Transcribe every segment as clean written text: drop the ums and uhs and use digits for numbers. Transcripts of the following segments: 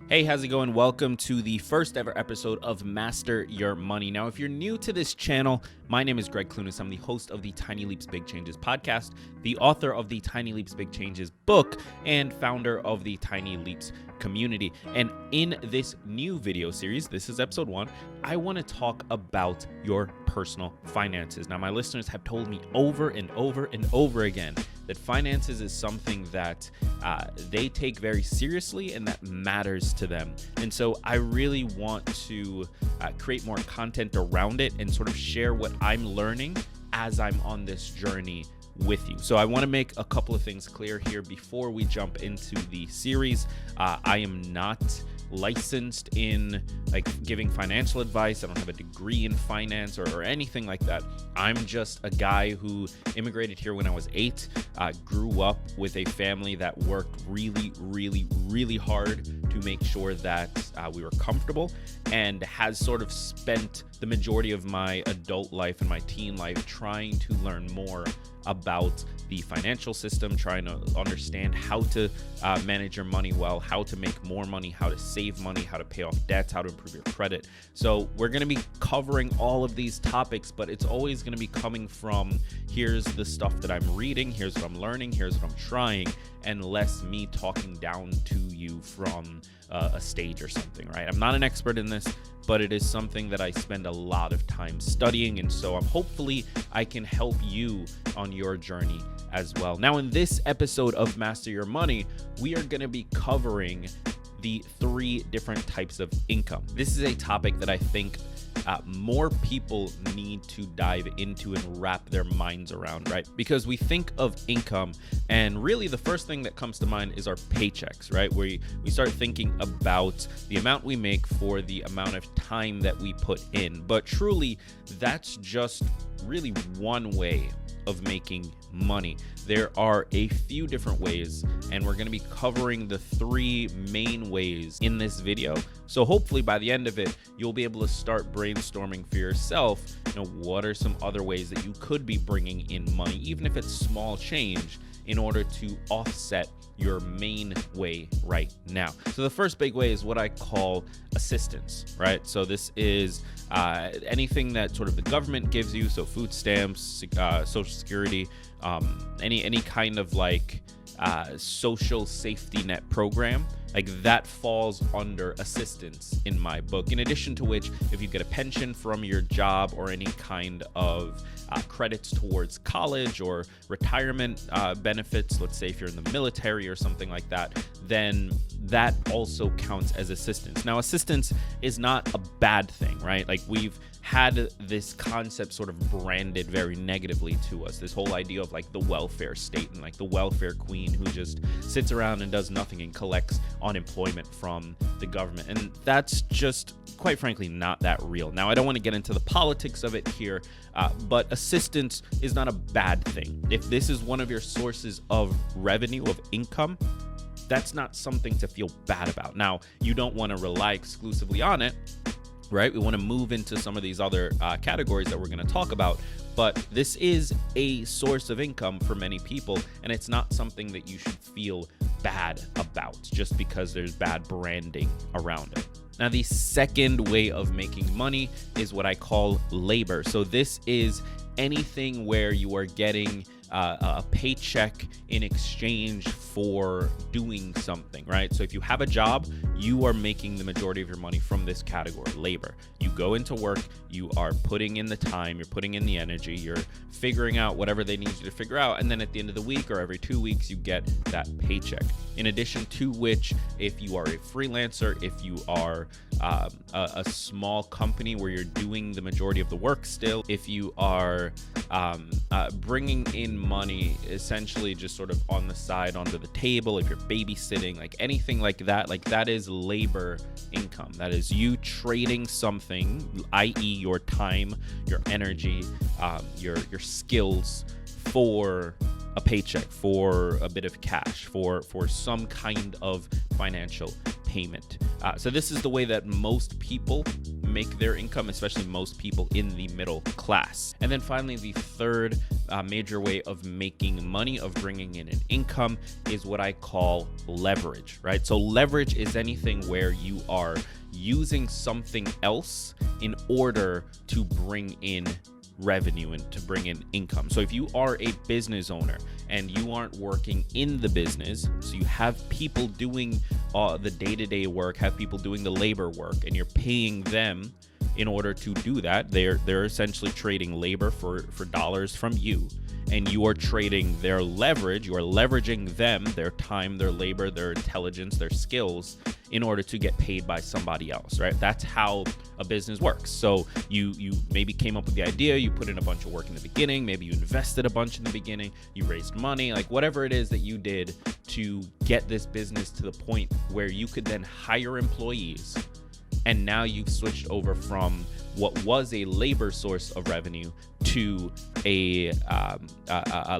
Hey, how's it going? Welcome to the first ever episode of Master Your Money. Now, if you're new to this channel, my name is Greg Clunis. I'm the host of the Tiny Leaps Big Changes podcast, the author of the Tiny Leaps Big Changes book, and founder of the Tiny Leaps community. And in this new video series, this is episode 1, I want to talk about your personal finances. Now, my listeners have told me over and over and over again that finances is something that they take very seriously and that matters to them. And so I really want to create more content around it and sort of share what I'm learning as I'm on this journey with you. So I want to make a couple of things clear here before we jump into the series. I am not licensed in giving financial advice. I don't have a degree in finance or anything like that. I'm just a guy who immigrated here when I was 8, grew up with a family that worked really hard to make sure that we were comfortable, and has sort of spent the majority of my adult life and my teen life trying to learn more about the financial system, trying to understand how to manage your money well, how to make more money, how to save money, how to pay off debts, how to improve your credit. So we're going to be covering all of these topics, but it's always going to be coming from here's the stuff that I'm reading, here's what I'm learning, here's what I'm trying, and less me talking down to you from a stage or something, right? I'm not an expert in this, but it is something that I spend a lot of time studying, and so hopefully I can help you on your journey as well. Now, in this episode of Master Your Money, we are going to be covering the 3 different types of income. This is a topic that I think more people need to dive into and wrap their minds around, right? Because we think of income, and really the first thing that comes to mind is our paychecks, right? We start thinking about the amount we make for the amount of time that we put in. But truly, that's just really one way of making money. There are a few different ways, and we're going to be covering the 3 main ways in this video. So hopefully by the end of it, you'll be able to start brainstorming for yourself, what are some other ways that you could be bringing in money, even if it's small change, in order to offset your main way right now. So the first big way is what I call assistance, right? So this is anything that sort of the government gives you, so food stamps, Social Security, any kind of social safety net program, that falls under assistance in my book. In addition to which, if you get a pension from your job or any kind of credits towards college or retirement benefits, let's say if you're in the military or something like that, then that also counts as assistance. Now, assistance is not a bad thing, right? We've had this concept sort of branded very negatively to us, this whole idea of the welfare state and the welfare queen who just sits around and does nothing and collects unemployment from the government. And that's just, quite frankly, not that real. Now, I don't want to get into the politics of it here, but assistance is not a bad thing. If this is one of your sources of revenue, of income, that's not something to feel bad about. Now, you don't want to rely exclusively on it, right? We want to move into some of these other categories that we're going to talk about, but this is a source of income for many people, and it's not something that you should feel bad about just because there's bad branding around it. Now, the second way of making money is what I call labor. So this is anything where you are getting a paycheck in exchange for doing something, right? So if you have a job, you are making the majority of your money from this category, labor. You go into work, you are putting in the time, you're putting in the energy, you're figuring out whatever they need you to figure out, and then at the end of the week or every 2 weeks, you get that paycheck. In addition to which, if you are a freelancer, if you are a small company where you're doing the majority of the work still, if you are bringing in money essentially just sort of on the side, onto the table, if you're babysitting, anything like that is labor income. That is you trading something, i.e. your time, your energy, your skills, for a paycheck, for a bit of cash, for some kind of financial payment. So this is the way that most people make their income, especially most people in the middle class. And then finally, the third major way of making money, of bringing in an income, is what I call leverage, right? So leverage is anything where you are using something else in order to bring in revenue and to bring in income. So if you are a business owner and you aren't working in the business, so you have people doing the day-to-day work, have people doing the labor work, and you're paying them in order to do that, they're essentially trading labor for dollars from you, and you are trading their leverage. You are leveraging them, their time, their labor, their intelligence, their skills, in order to get paid by somebody else, right? That's how a business works. So you maybe came up with the idea, you put in a bunch of work in the beginning, maybe you invested a bunch in the beginning, you raised money, like whatever it is that you did to get this business to the point where you could then hire employees. And now you've switched over from what was a labor source of revenue to a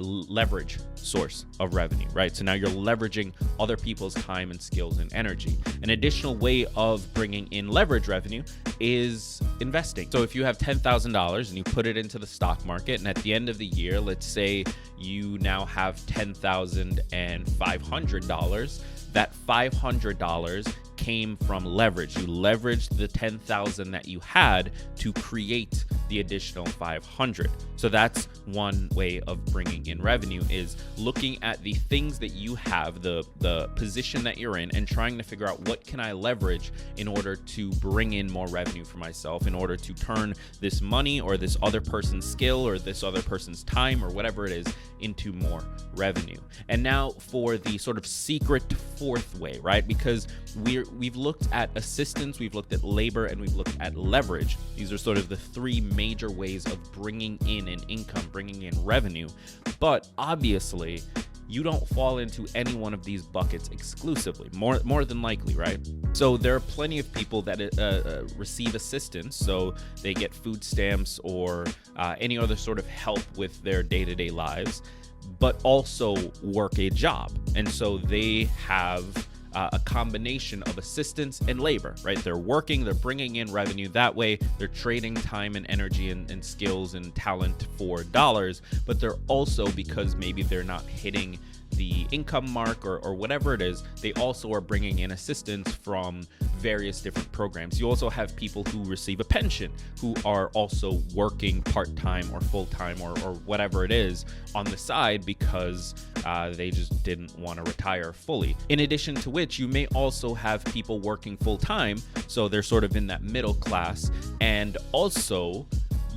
leverage source of revenue, right? So now you're leveraging other people's time and skills and energy. An additional way of bringing in leverage revenue is investing. So if you have $10,000 and you put it into the stock market, and at the end of the year, let's say you now have $10,500, that $500 came from leverage. You leveraged the 10,000 that you had to create the additional 500. So that's one way of bringing in revenue, is looking at the things that you have, the position that you're in, and trying to figure out what can I leverage in order to bring in more revenue for myself, in order to turn this money or this other person's skill or this other person's time or whatever it is into more revenue. And now for the sort of secret fourth way, right? Because we've looked at assistance, we've looked at labor, and we've looked at leverage. These are sort of the three major ways of bringing in an income, bringing in revenue. But obviously, you don't fall into any one of these buckets exclusively, more than likely, right? So there are plenty of people that receive assistance, so they get food stamps or any other sort of help with their day-to-day lives, but also work a job. And so they have a combination of assistance and labor, right? They're working, they're bringing in revenue. That way, they're trading time and energy and skills and talent for dollars, but they're also, because maybe they're not hitting the income mark or whatever it is, they also are bringing in assistance from various different programs. You also have people who receive a pension who are also working part-time or full-time or whatever it is on the side because they just didn't want to retire fully. In addition to which, you may also have people working full-time, so they're sort of in that middle class, and also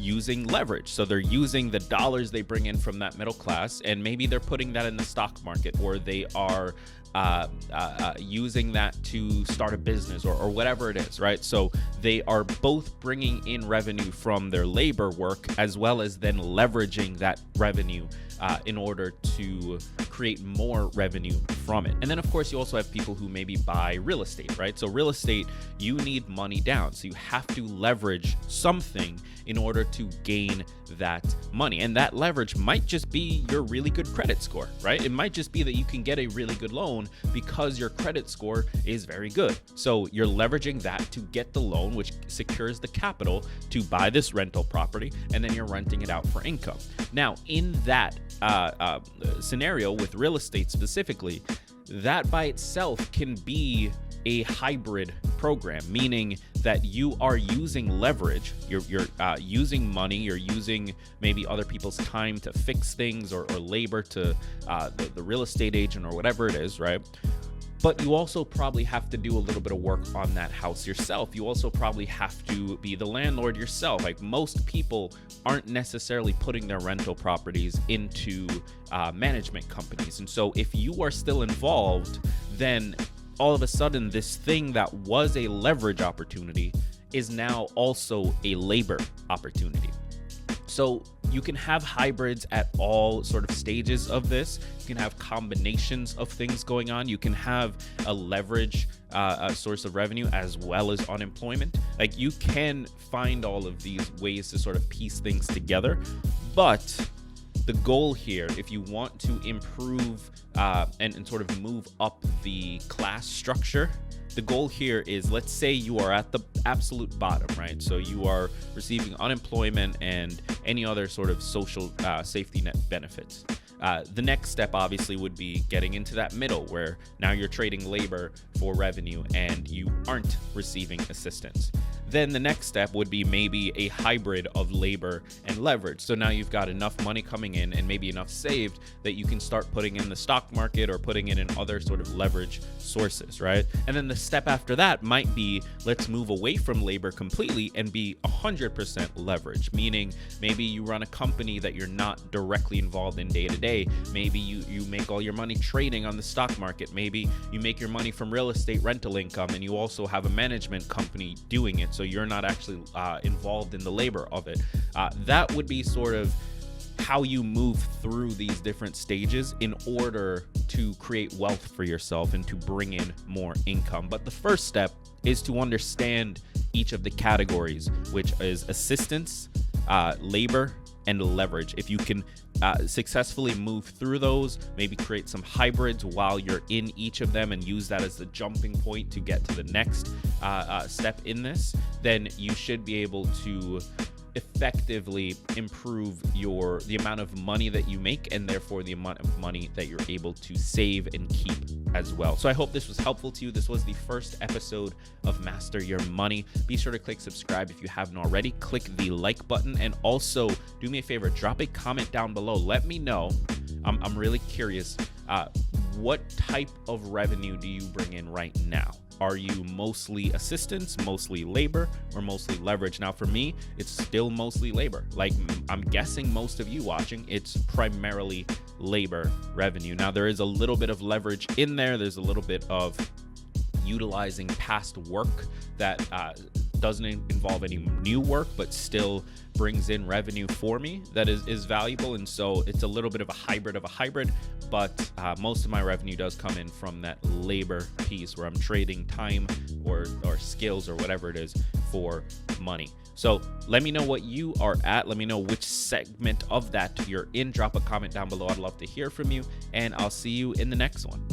using leverage. So they're using the dollars they bring in from that middle class, and maybe they're putting that in the stock market, or they are using that to start a business or whatever it is, right? So they are both bringing in revenue from their labor work as well as then leveraging that revenue in order to create more revenue from it. And then of course you also have people who maybe buy real estate, right? So real estate, you need money down. So you have to leverage something in order to gain that money. And that leverage might just be your really good credit score, right? It might just be that you can get a really good loan because your credit score is very good. So you're leveraging that to get the loan, which secures the capital to buy this rental property, and then you're renting it out for income. Now, in that scenario with real estate specifically, that by itself can be a hybrid program, meaning that you are using leverage, you're using money, you're using maybe other people's time to fix things or labor to the real estate agent or whatever it is, right? But you also probably have to do a little bit of work on that house yourself. You also probably have to be the landlord yourself. Like most people aren't necessarily putting their rental properties into management companies. And so if you are still involved, then all of a sudden this thing that was a leverage opportunity is now also a labor opportunity. So you can have hybrids at all sort of stages of this. You can have combinations of things going on. You can have a leverage source of revenue as well as unemployment. Like you can find all of these ways to sort of piece things together, but the goal here, if you want to improve and sort of move up the class structure, the goal here is, let's say you are at the absolute bottom, right? So you are receiving unemployment and any other sort of social safety net benefits. The next step obviously would be getting into that middle, where now you're trading labor for revenue and you aren't receiving assistance. Then the next step would be maybe a hybrid of labor and leverage. So now you've got enough money coming in and maybe enough saved that you can start putting in the stock market or putting it in other sort of leverage sources, right? And then the step after that might be, let's move away from labor completely and be 100% leverage, meaning maybe you run a company that you're not directly involved in day to day. Maybe you make all your money trading on the stock market. Maybe you make your money from real estate rental income and you also have a management company doing it, so you're not actually involved in the labor of it. That would be sort of how you move through these different stages in order to create wealth for yourself and to bring in more income. But the first step is to understand each of the categories, which is assistance, labor, and leverage. If you can successfully move through those, maybe create some hybrids while you're in each of them and use that as the jumping point to get to the next step in this, then you should be able to effectively improve the amount of money that you make, and therefore the amount of money that you're able to save and keep as well. So I hope this was helpful to you. This was the first episode of Master Your Money. Be sure to click subscribe if you haven't already. Click the like button, and also do me a favor, drop a comment down below. Let me know. I'm really curious. What type of revenue do you bring in right now? Are you mostly assistance, mostly labor, or mostly leverage? Now, for me, it's still mostly labor. Like, I'm guessing most of you watching, it's primarily labor revenue. Now, there is a little bit of leverage in there. There's a little bit of utilizing past work that doesn't involve any new work, but still brings in revenue for me that is valuable. And so it's a little bit of a hybrid, but most of my revenue does come in from that labor piece, where I'm trading time or skills or whatever it is for money. So let me know what you are at. Let me know which segment of that you're in. Drop a comment down below. I'd love to hear from you, and I'll see you in the next one.